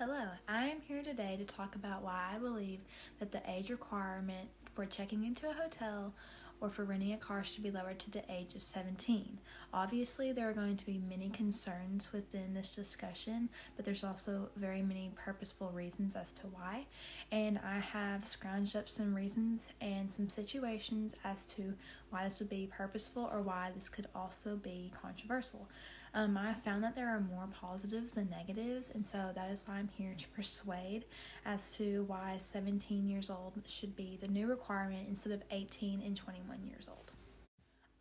Hello, I am here today to talk about why I believe that the age requirement for checking into a hotel or for renting a car should be lowered to the age of 17. Obviously, there are going to be many concerns within this discussion, but there's also very many purposeful reasons as to why. And I have scrounged up some reasons and some situations as to why this would be purposeful or why this could also be controversial. I found that there are more positives than negatives, and so that is why I'm here to persuade as to why 17 years old should be the new requirement instead of 18 and 21 years old.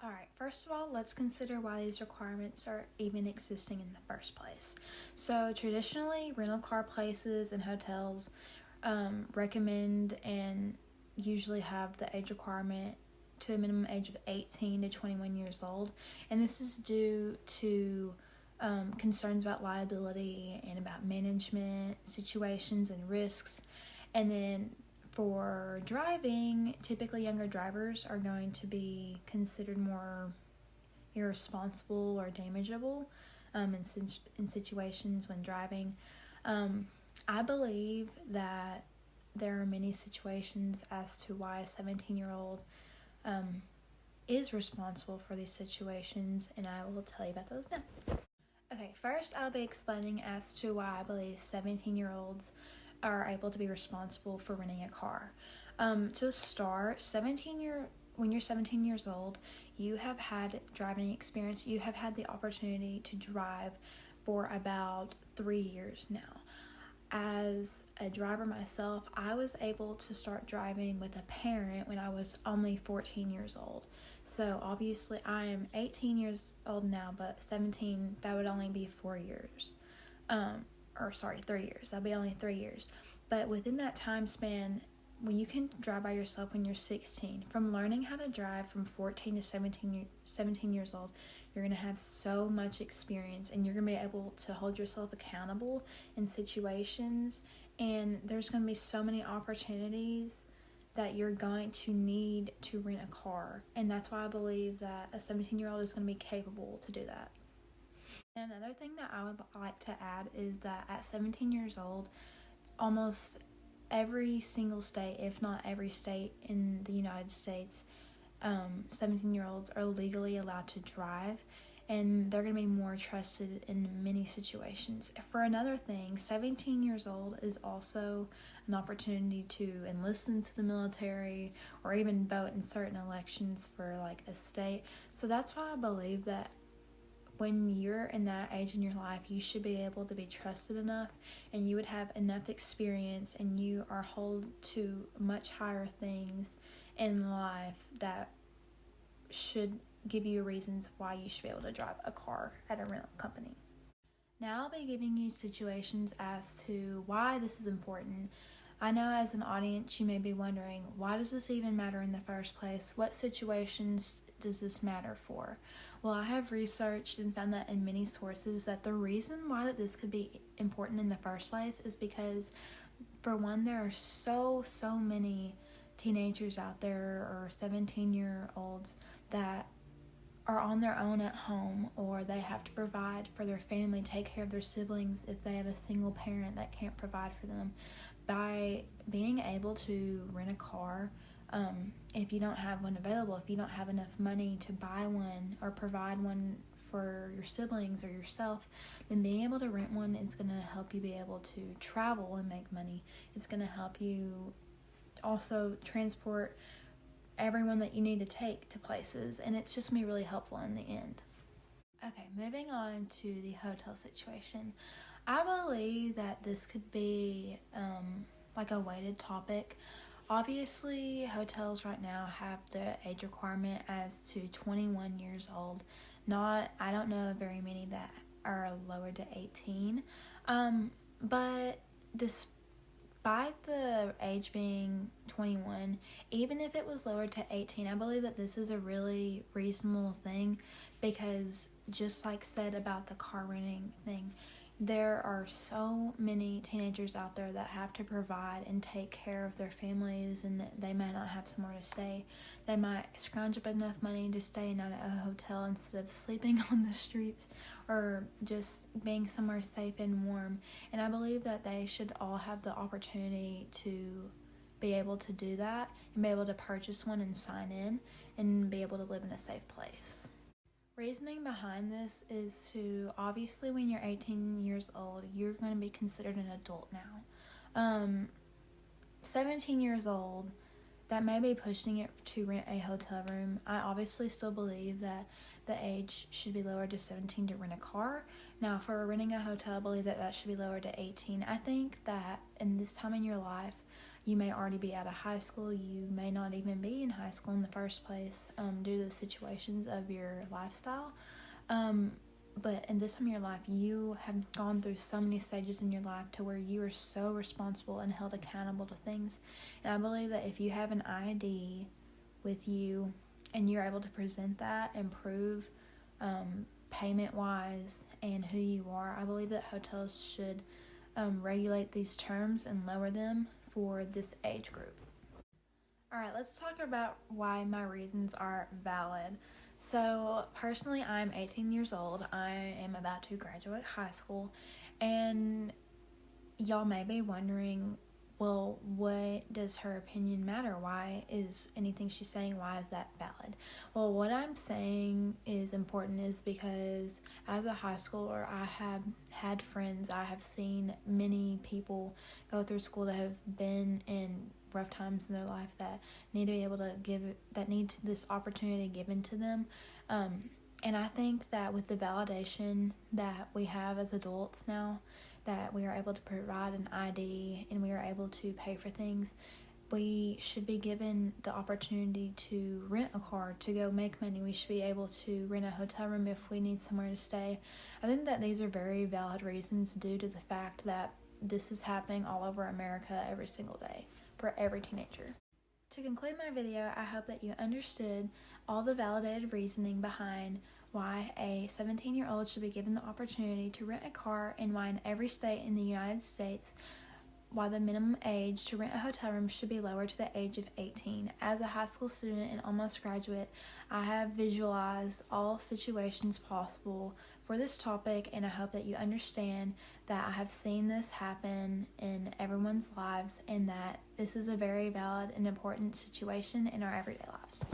Alright, first of all, let's consider why these requirements are even existing in the first place. So, traditionally, rental car places and hotels recommend and usually have the age requirement to a minimum age of 18 to 21 years old, and this is due to concerns about liability and about management situations and risks. And then for driving, typically younger drivers are going to be considered more irresponsible or damageable in situations when driving. I believe that there are many situations as to why a 17-year-old is responsible for these situations, and I will tell you about those now. Okay, first I'll be explaining as to why I believe 17-year-olds are able to be responsible for renting a car. To start, when you're 17 years old, you have had driving experience. You have had the opportunity to drive for about 3 years now. As a driver myself, I was able to start driving with a parent when I was only 14 years old. So obviously I am 18 years old now, but 17, that would only be 4 years. 3 years. That'll be only 3 years. But within that time span, when you can drive by yourself when you're 16, from learning how to drive from 14 to 17 years old, you're going to have so much experience, and you're going to be able to hold yourself accountable in situations, and there's going to be so many opportunities that you're going to need to rent a car, and that's why I believe that a 17-year-old is going to be capable to do that. And another thing that I would like to add is that at 17 years old, almost every single state, if not every state in the United States, 17-year-olds are legally allowed to drive, and they're going to be more trusted in many situations. For another thing, 17 years old is also an opportunity to enlist into the military or even vote in certain elections for like a state. So that's why I believe that when you're in that age in your life, you should be able to be trusted enough, and you would have enough experience, and you are held to much higher things in life that should give you reasons why you should be able to drive a car at a rental company. Now I'll be giving you situations as to why this is important. I know as an audience you may be wondering, why does this even matter in the first place? What situations does this matter for? Well, I have researched and found that in many sources that the reason why that this could be important in the first place is because, for one, there are so many teenagers out there or 17-year-olds that are on their own at home, or they have to provide for their family, take care of their siblings if they have a single parent that can't provide for them. By being able to rent a car, if you don't have one available, if you don't have enough money to buy one or provide one for your siblings or yourself, then being able to rent one is going to help you be able to travel and make money. It's going to help you also transport everyone that you need to take to places, and it's just going to be really helpful in the end. Okay, moving on to the hotel situation. I believe that this could be like a weighted topic. Obviously, hotels right now have the age requirement as to 21 years old. I don't know very many that are lowered to 18. But despite the age being 21, even if it was lowered to 18, I believe that this is a really reasonable thing, because just like said about the car renting thing, there are so many teenagers out there that have to provide and take care of their families, and they might not have somewhere to stay. They might scrounge up enough money to stay not at a hotel instead of sleeping on the streets or just being somewhere safe and warm. And I believe that they should all have the opportunity to be able to do that and be able to purchase one and sign in and be able to live in a safe place. Reasoning behind this is to, obviously when you're 18 years old, you're going to be considered an adult now. 17 years old, that may be pushing it to rent a hotel room. I obviously still believe that the age should be lowered to 17 to rent a car. Now, for renting a hotel, I believe that should be lowered to 18. I think that in this time in your life, you may already be out of high school. You may not even be in high school in the first place due to the situations of your lifestyle. But in this time of your life, you have gone through so many stages in your life to where you are so responsible and held accountable to things. And I believe that if you have an ID with you and you're able to present that and prove payment-wise and who you are, I believe that hotels should regulate these terms and lower them for this age group. Alright, let's talk about why my reasons are valid. So, personally, I'm 18 years old. I am about to graduate high school, and y'all may be wondering, well, what does her opinion matter? Why is anything she's saying, why is that valid? Well, what I'm saying is important is because as a high schooler, I have had friends, I have seen many people go through school that have been in rough times in their life that need to be able to need this opportunity given to them. And I think that with the validation that we have as adults now, that we are able to provide an ID and we are able to pay for things, we should be given the opportunity to rent a car, to go make money. We should be able to rent a hotel room if we need somewhere to stay. I think that these are very valid reasons due to the fact that this is happening all over America every single day for every teenager. To conclude my video, I hope that you understood all the validated reasoning behind why a 17-year-old should be given the opportunity to rent a car, and why in every state in the United States, why the minimum age to rent a hotel room should be lowered to the age of 18. As a high school student and almost graduate, I have visualized all situations possible for this topic, and I hope that you understand that I have seen this happen in everyone's lives and that this is a very valid and important situation in our everyday lives.